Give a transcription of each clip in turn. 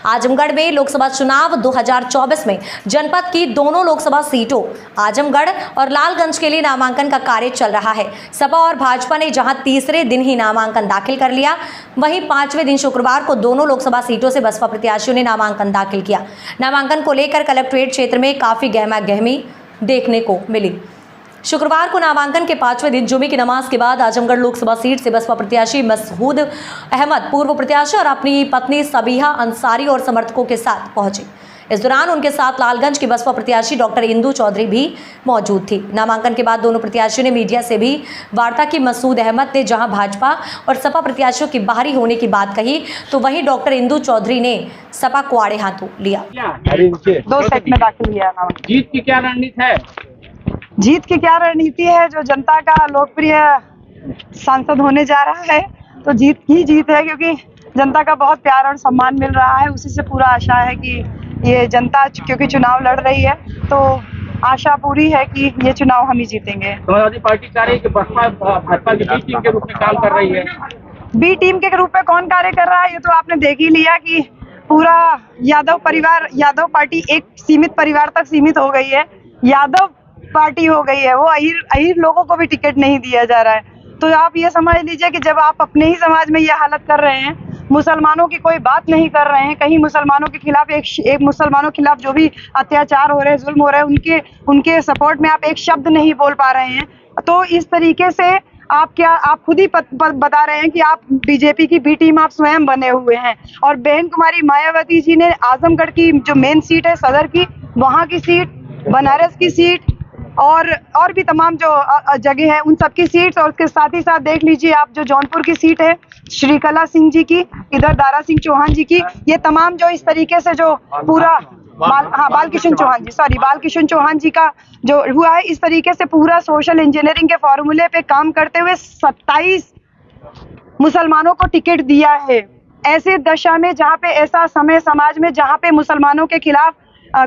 आजमगढ़ में लोकसभा चुनाव 2024 में जनपद की दोनों लोकसभा सीटों आजमगढ़ और लालगंज के लिए नामांकन का कार्य चल रहा है। सपा और भाजपा ने जहां तीसरे दिन ही नामांकन दाखिल कर लिया, वहीं पांचवें दिन शुक्रवार को दोनों लोकसभा सीटों से बसपा प्रत्याशियों ने नामांकन दाखिल किया। नामांकन को लेकर कलेक्ट्रेट क्षेत्र में काफी गहमा-गहमी देखने को मिली। शुक्रवार को नामांकन के पांचवें दिन जुमे की नमाज के बाद आजमगढ़ लोकसभा सीट से बसपा प्रत्याशी मसूद अहमद पूर्व प्रत्याशी और अपनी पत्नी सबीहा अंसारी और समर्थकों के साथ पहुंचे। इस दौरान उनके साथ लालगंज की बसपा प्रत्याशी डॉक्टर इंदु चौधरी भी मौजूद थी। नामांकन के बाद दोनों प्रत्याशियों ने मीडिया से भी वार्ता की। मसूद अहमद ने जहां भाजपा और सपा प्रत्याशियों की बाहरी होने की बात कही, तो वहीं डॉक्टर इंदु चौधरी ने सपा को आड़े हाथों लिया। 2 सेट में दाखिल किया। जीत की क्या रणनीति है? जीत की क्या रणनीति है? जो जनता का लोकप्रिय सांसद होने जा रहा है, तो जीत ही जीत है, क्योंकि जनता का बहुत प्यार और सम्मान मिल रहा है। उसी से पूरा आशा है कि ये जनता, क्योंकि चुनाव लड़ रही है, तो आशा पूरी है कि ये चुनाव हम ही जीतेंगे। समाजवादी पार्टी चाह रही है कि बसपा भाजपा की बी टीम के रूप में काम कर रही है। बी टीम के रूप में कौन कार्य कर रहा है, ये तो आपने देख ही लिया कि पूरा यादव परिवार, यादव पार्टी एक सीमित परिवार तक सीमित हो गई है, यादव पार्टी हो गई है। वो अहीर लोगों को भी टिकट नहीं दिया जा रहा है। तो आप ये समझ लीजिए कि जब आप अपने ही समाज में ये हालत कर रहे हैं, मुसलमानों की कोई बात नहीं कर रहे हैं, कहीं मुसलमानों के खिलाफ एक मुसलमानों के खिलाफ जो भी अत्याचार हो रहे हैं, जुल्म हो रहे हैं, उनके सपोर्ट में आप एक शब्द नहीं बोल पा रहे हैं, तो इस तरीके से आप खुद ही बता रहे हैं कि आप बीजेपी की बी टीम आप स्वयं बने हुए हैं। और बहन कुमारी मायावती जी ने आजमगढ़ की जो मेन सीट है सदर की, वहां की सीट, बनारस की सीट और भी तमाम जो जगह है उन सब की सीट्स, और उसके साथ ही साथ देख लीजिए आप जो जौनपुर की सीट है श्रीकला सिंह जी की, इधर दारा सिंह चौहान जी की, ये तमाम जो इस तरीके से जो पूरा बालकिशन चौहान जी का जो हुआ है, इस तरीके से पूरा सोशल इंजीनियरिंग के फॉर्मूले पे काम करते हुए 27 मुसलमानों को टिकट दिया है। ऐसे दशा में, जहाँ पे ऐसा समय समाज में जहाँ पे मुसलमानों के खिलाफ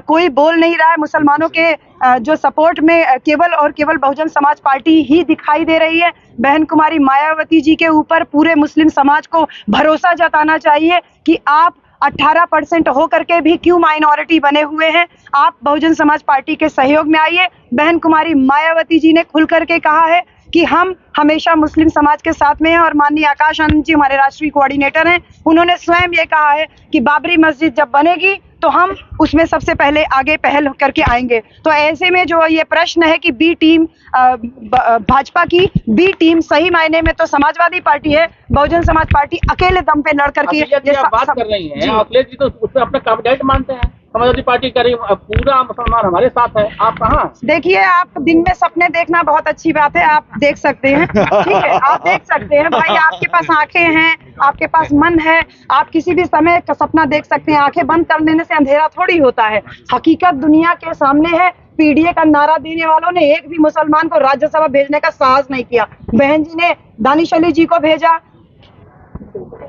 कोई बोल नहीं रहा है, मुसलमानों के जो सपोर्ट में केवल और केवल बहुजन समाज पार्टी ही दिखाई दे रही है, बहन कुमारी मायावती जी के ऊपर पूरे मुस्लिम समाज को भरोसा जताना चाहिए कि आप 18% हो करके भी क्यों माइनॉरिटी बने हुए हैं। आप बहुजन समाज पार्टी के सहयोग में आइए। बहन कुमारी मायावती जी ने खुल करके कहा है कि हम हमेशा मुस्लिम समाज के साथ में हैं, और माननीय आकाश आनंद जी हमारे राष्ट्रीय कोऑर्डिनेटर हैं, उन्होंने स्वयं ये कहा है कि बाबरी मस्जिद जब बनेगी तो हम उसमें सबसे पहले आगे पहल करके आएंगे। तो ऐसे में जो ये प्रश्न है कि बी टीम, भाजपा की बी टीम, सही मायने में तो समाजवादी पार्टी है, बहुजन समाज पार्टी अकेले दम पे लड़ करके ये बात कर रही है। अखिलेश जी तो उसमें अपना कैंडिडेट मानते हैं, समाजवादी पार्टी करीब पूरा मुसलमान हमारे साथ है। आप कहाँ? देखिए, आप दिन में सपने देखना बहुत अच्छी बात है, आप देख सकते हैं, ठीक है, आप देख सकते हैं भाई, आपके पास आंखें हैं, आपके पास मन है, आप किसी भी समय का सपना देख सकते हैं। आंखें बंद कर लेने से अंधेरा थोड़ी होता है, हकीकत दुनिया के सामने है। पीडीए का नारा देने वालों ने एक भी मुसलमान को राज्यसभा भेजने का साहस नहीं किया। बहन जी ने दानिश अली जी को भेजा,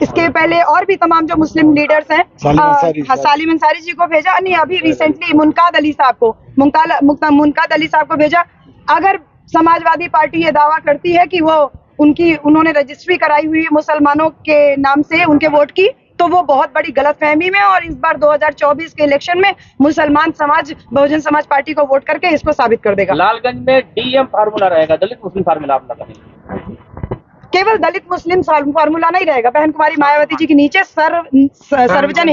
इसके पहले और भी तमाम जो मुस्लिम लीडर्स हैं, सालिम अंसारी जी को भेजा, नहीं अभी रिसेंटली मुनकाद अली साहब को भेजा। अगर समाजवादी पार्टी ये दावा करती है कि वो उन्होंने रजिस्ट्री कराई हुई है मुसलमानों के नाम से उनके वोट की, तो वो बहुत बड़ी गलतफहमी में, और इस बार 2024 के इलेक्शन में मुसलमान समाज बहुजन समाज पार्टी को वोट करके इसको साबित कर देगा। लालगंज में डीएम फार्मूला रहेगा, दलित मुस्लिम फार्मूला आप लगाएंगे? केवल दलित मुस्लिम फार्मूला नहीं रहेगा। बहन कुमारी मायावती जी के नीचे सर्वजन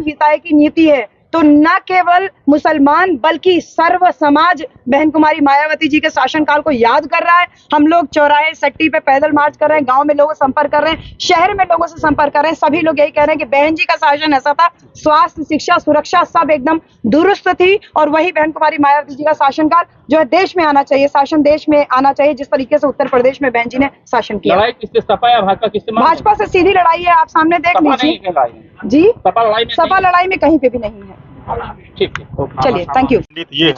हिताय की नीति है, तो न केवल मुसलमान बल्कि सर्व समाज बहन कुमारी मायावती जी के शासनकाल को याद कर रहा है। हम लोग चौराहे सट्टी पे पैदल मार्च कर रहे हैं, गांव में लोगों से संपर्क कर रहे हैं, शहर में लोगों से संपर्क कर रहे हैं, सभी लोग यही कह रहे हैं कि बहन जी का शासन ऐसा था, स्वास्थ्य, शिक्षा, सुरक्षा सब एकदम दुरुस्त थी, और वही बहन कुमारी मायावती जी का शासनकाल जो है देश में आना चाहिए, शासन देश में आना चाहिए, जिस तरीके से उत्तर प्रदेश में बहन जी ने शासन किया। लड़ाई किससे, सपा या भाजपा किससे? भाजपा से सीधी लड़ाई है, आप सामने देख लीजिए जी। सपा लड़ाई में कहीं पे भी नहीं है। ठीक है, चलिए, थैंक यू। ये है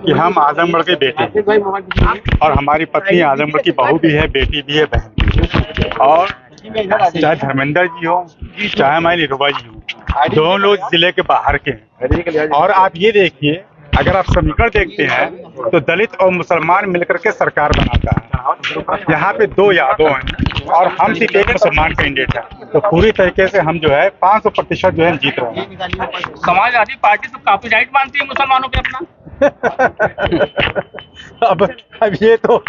कि हम आजमगढ़ के बेटे हैं, और हमारी पत्नी आजमगढ़ की बहू भी है, बेटी भी है, बहन भी है, और चाहे धर्मेंद्र जी हो, चाहे हमारी निरुपा जी हो, दोनों लोग जिले के बाहर के हैं। और आप ये देखिए, अगर आप समीकरण देखते हैं तो दलित और मुसलमान मिलकर के सरकार बनाता है। यहाँ पे 2 यादव हैं, और हम सिर्फ एक मुसलमान कैंडिडेट है, तो पूरी तरीके से हम जो है 500% जो है जीत रहे हैं। समाजवादी पार्टी तो काफी राइट मानती है मुसलमानों के अपना। अब ये तो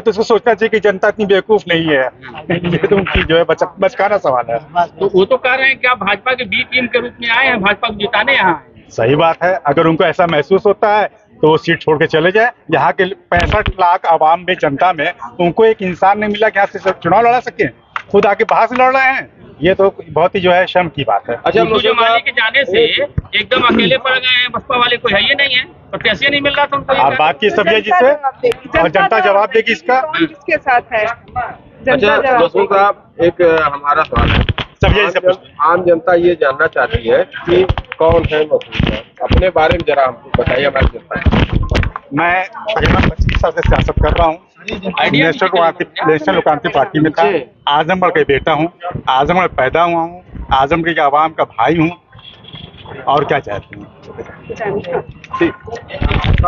उसको सोचना चाहिए कि जनता इतनी बेवकूफ नहीं है, ये तो उनकी जो है बचकाना सवाल है। तो वो तो कह रहे हैं कि आप भाजपा के बी टीम के रूप में आए हैं, भाजपा को जिताने यहाँ आए हैं। सही बात है, अगर उनको ऐसा महसूस होता है तो वो सीट छोड़ के चले जाए। यहाँ के 65 लाख आवाम में, जनता में उनको एक इंसान नहीं मिला कि यहाँ से चुनाव लड़ा सके, खुद आके बाहर से लड़ रहे हैं। ये तो बहुत ही जो है शर्म की बात है। अच्छा, जमाने के जाने से एकदम अकेले पड़ गए हैं, बसपा वाले कोई है ही नहीं है, प्रत्याशी नहीं मिल रहा था उनको। आप बात की सभी जिससे, और जनता जवाब देगी इसका। किसके साथ है? अच्छा मसूद साहब, एक हमारा सवाल है। आम जनता ये जानना चाहती है कि कौन है मसूद साहब, अपने बारे में जरा हमको बताइए। हमारी जनता, मैं तकरीबन 25 साल से सियासत कर रहा हूँ। नेशनल लोकतांत्रिक पार्टी में था, आजमगढ़ का बेटा हूँ, आजमगढ़ पैदा हुआ हूँ, आजमगढ़ के आवाम का भाई हूँ, और क्या चाहते हैं।